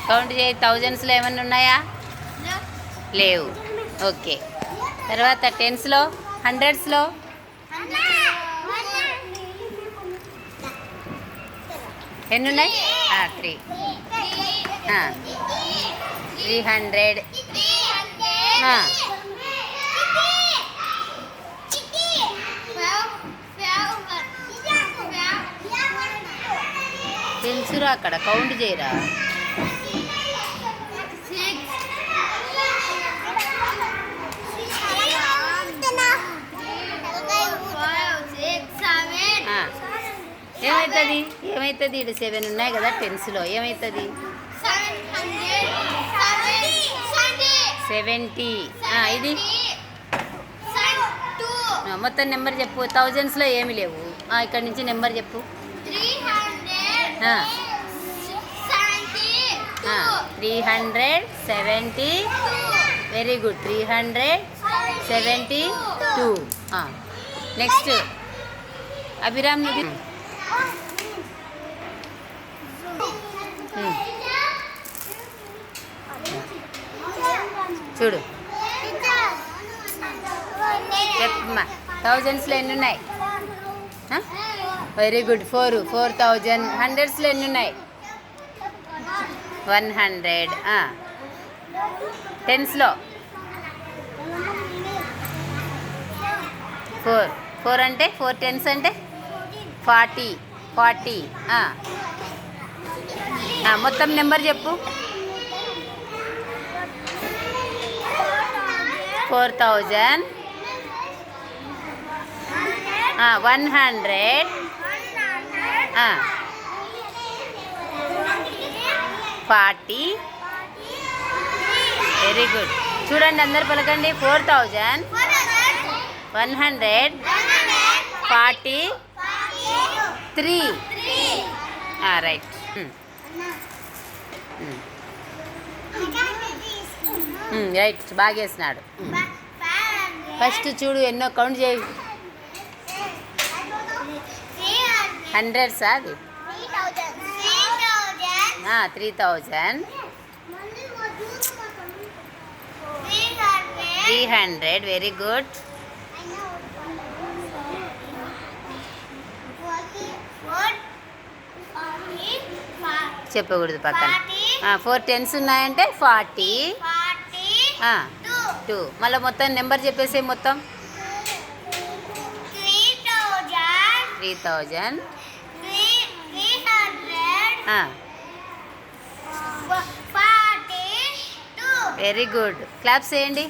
Count చేయి. థౌజండ్స్లో ఏమన్నా ఉన్నాయా? లేవు. ఓకే. తర్వాత టెన్స్లో, హండ్రెడ్స్లో ఎన్ని ఉన్నాయి? 3. 300. తెలుసురా, అక్కడ కౌంట్ చేయరా. ఏమవుతుంది? ఏమవుతుంది? ఇటు 7 ఉన్నాయి కదా టెన్స్లో. ఏమవుతుంది? 70. ఇది మొత్తం నెంబర్ చెప్పు. థౌజండ్స్లో ఏమి లేవు. ఇక్కడ నుంచి నెంబర్ చెప్పు. 372. Very good. 372. నెక్స్ట్ అభిరామ్ నువ్వు చూడు. చెప్పమ్మా. థౌజండ్స్లో ఎన్ని ఉన్నాయి? Very good. 4,000. హండ్రెడ్స్లో ఎన్ని ఉన్నాయి? 100. టెన్స్లో 4 అంటే 4 టెన్స్ అంటే 40. మొత్తం నెంబర్ చెప్పు. 4,000. 100. 40. Very good. చూడండి, అందరు పలకండి. 4,000, 100, 40, 3. రైట్. రైట్, బాగా వేసినాడు. ఫస్ట్ చూడు ఎన్నో కౌంట్ చేయి. హండ్రెడ్సా? అది 3,000, 300. Very good. చెప్పకూడదు పక్కన. 4 టెన్స్ ఉన్నాయంటే 40. 2. మళ్ళీ మొత్తం నెంబర్ చెప్పేసి మొత్తం 3,000. Very good. క్లాప్స్ చేయండి.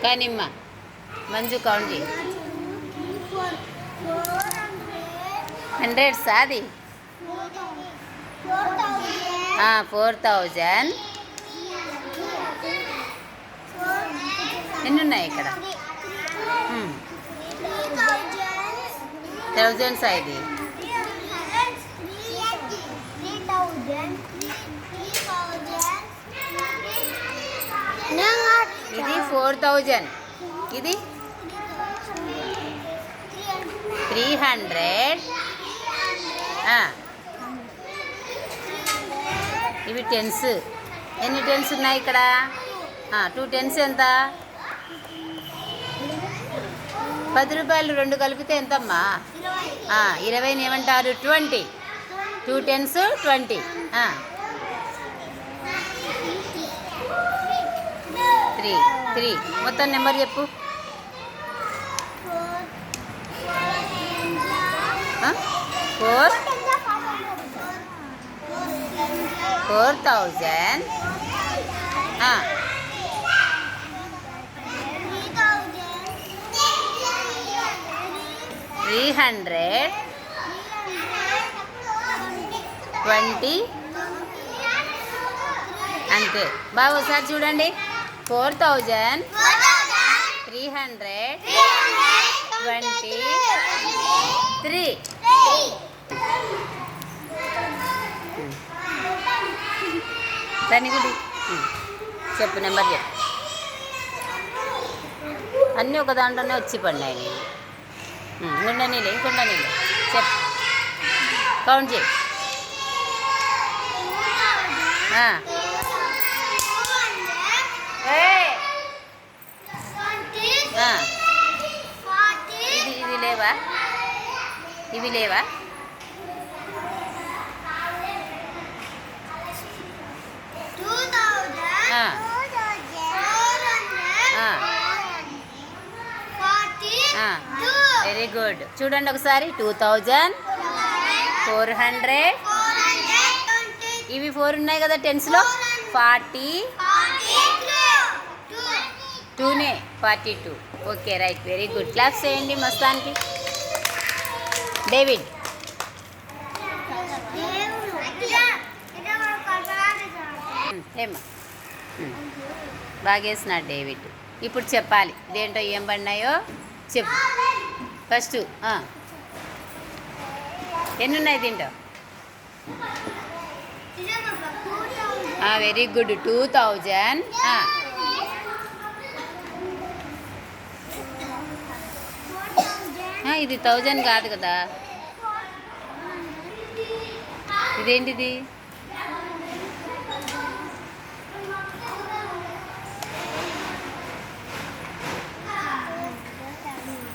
కానిమ్మ మంజు కౌంట్ చేయి. 100 అది 4,000. ఎన్ని ఉన్నాయి ఇక్కడ? థౌజండ్స్. ఇది ఇది 4,000. ఇది 300. ఇవి టెన్స్. ఎన్ని టెన్స్ ఉన్నాయి ఇక్కడ? 2 టెన్స్ ఎంత? 10 రూపాయలు 2 కలిపితే ఎంతమ్మా? 20ని ఏమంటారు? 20. 2 టెన్స్ 20. 3. మొత్తం నెంబర్ చెప్పు. 4,000. 300. 20. అంతే. బాగా ఒకసారి చూడండి. 4,000, 300, 20, 3. ధనిగుడి చెప్పు, నెంబర్ చెప్పు. అన్నీ ఒక దాంట్లోనే వచ్చి పడినాయి నీళ్ళు. ఇంకొండ నీళ్ళు చెప్పు, కౌంట్ చేయి. ఇది లేవా, ఇవి లేవా? Very good. చూడండి ఒకసారి. 2400. ఇవి 4 ఉన్నాయి కదా టెన్స్లో. 40. 2నే 42. Okay, right, very good. Claps చేయండి మస్తాన్కి. డేవిడ్. ఏమ్మా బాగా వేసినాడు డేవిడ్. ఇప్పుడు చెప్పాలి దేంట్లో ఏం పడినాయో చెప్పు ఫస్ట్. ఎన్ని ఉన్నాయి దీంట్లో? Very good. 2000. ఇది 1000 కాదు కదా, ఇదేంటిది?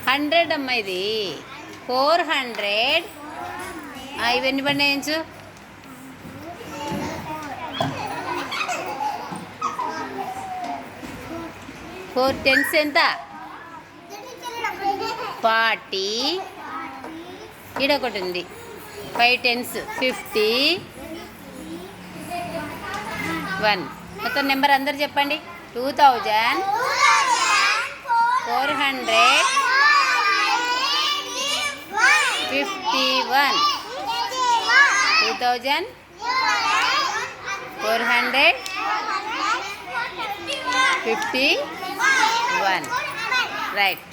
హండ్రెడ్ అమ్మ, ఇది 400. ఇవన్నీ పడినాయించు. 4 10s ఎంత? 40. ఈడ ఒకటి ఉంది. 5 10s 51. మొత్తం నెంబర్ అందరు చెప్పండి. 2451. 2451. రైట్.